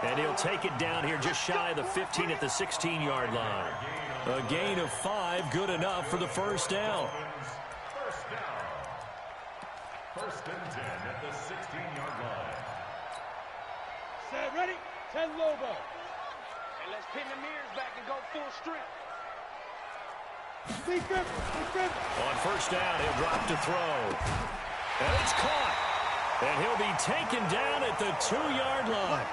S1: And he'll take it down here just shy of the 15 at the 16-yard line. A gain of 5, good enough for the 1st down.
S6: First and 10 at the 16-yard line.
S4: Set, ready? 10 Lobo.
S5: And let's pin the mirrors back and go full strength.
S4: Be careful.
S1: On 1st down, he'll drop to throw. And it's caught. And he'll be taken down at the 2-yard line.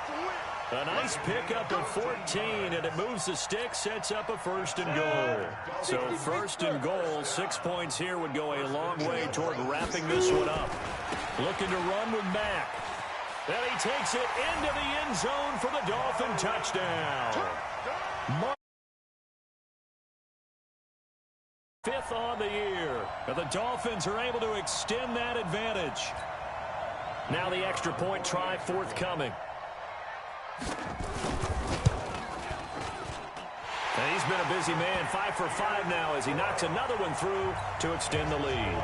S1: A nice pickup of 14, and it moves the stick, sets up a 1st and goal. So 1st and goal, 6 points here would go a long way toward wrapping this one up. Looking to run with Mack. And he takes it into the end zone for the Dolphin touchdown. 5th on the year. And the Dolphins are able to extend that advantage. Now the extra point try forthcoming. And he's been a busy man, 5 for 5 now as he knocks another one through to extend the lead.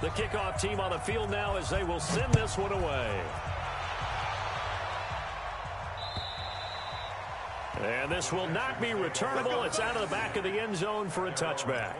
S1: The kickoff team on the field now as they will send this one away. And this will not be returnable. It's out of the back of the end zone for a touchback.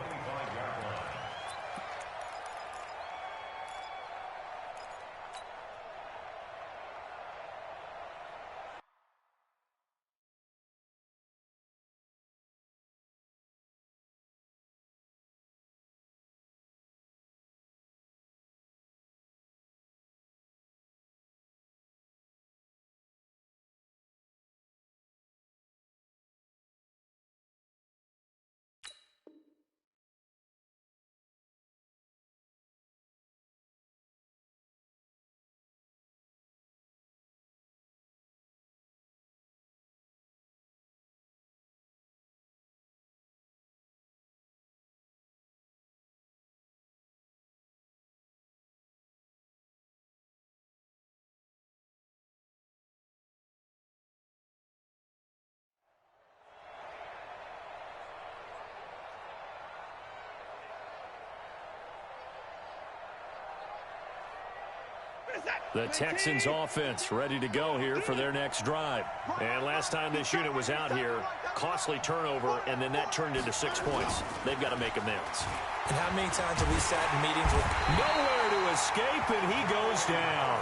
S1: The Texans offense ready to go here for their next drive. And last time this unit was out here, costly turnover, and then that turned into 6 points. They've got to make amends.
S3: And how many times have we sat in meetings with...
S1: Nowhere to escape, and he goes down.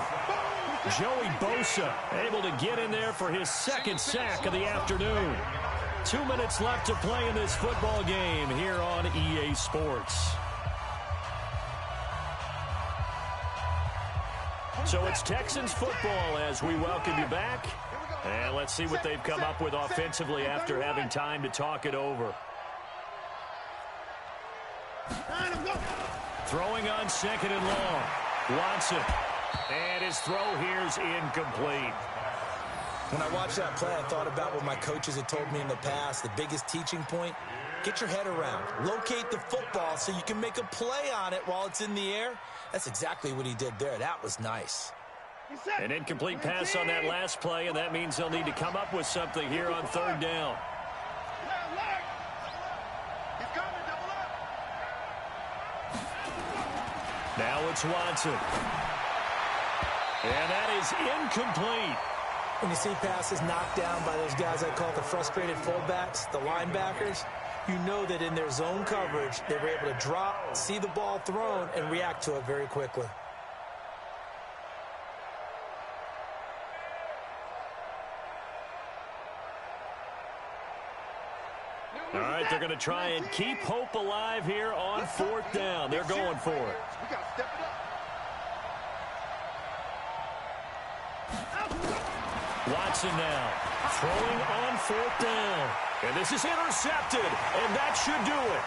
S1: Joey Bosa able to get in there for his 2nd sack of the afternoon. 2 minutes left to play in this football game here on EA Sports. So it's Texans football as we welcome you back. And let's see what they've come up with offensively after having time to talk it over. Throwing on 2nd and long. Watson. And his throw here's incomplete.
S3: When I watched that play, I thought about what my coaches had told me in the past. The biggest teaching point, get your head around. Locate the football so you can make a play on it while it's in the air. That's exactly what he did there. That was nice.
S1: An incomplete pass on that last play, and that means they'll need to come up with something here on 3rd down. Now it's Watson. And that is incomplete.
S3: When you see passes knocked down by those guys I call the frustrated fullbacks, the linebackers, you know that in their zone coverage, they were able to drop, see the ball thrown, and react to it very quickly.
S1: All right, they're going to try and keep hope alive here on 4th down. They're going for it.
S2: We got to step it up.
S1: Watson now throwing on 4th down. And this is intercepted, and that should do it.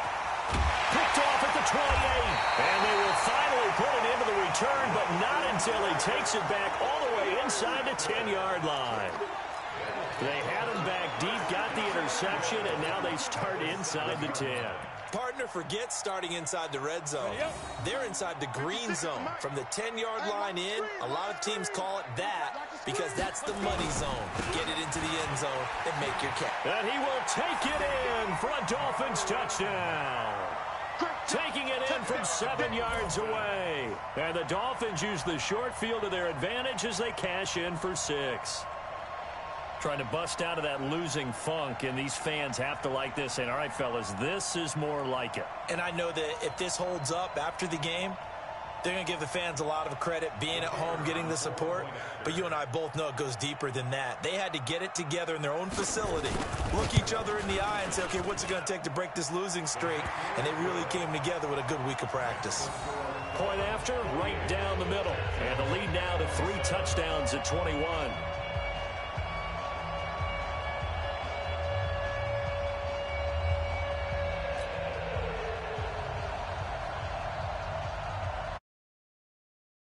S1: Picked off at the 28, and they will finally put it into the return, but not until he takes it back all the way inside the 10-yard line. They had him back deep, got the interception, and now they start inside the 10.
S3: Partner forgets starting inside the red zone. They're inside the green zone. From the 10-yard line in, a lot of teams call it that because that's the money zone. Get it into the end zone and make your catch.
S1: And he will take it in for a Dolphins touchdown. Taking it in from 7 yards away. And the Dolphins use the short field to their advantage as they cash in for 6. Trying to bust out of that losing funk, and these fans have to like this. And all right, fellas, this is more like it.
S3: And I know that if this holds up after the game, They're going to give the fans a lot of credit, being at home, getting the support. But you and I both know it goes deeper than that. They had to get it together in their own facility, look each other in the eye and say, okay, what's it going to take to break this losing streak? And they really came together with a good week of practice.
S1: Point after, right down the middle. And the lead now to 3 touchdowns at 21.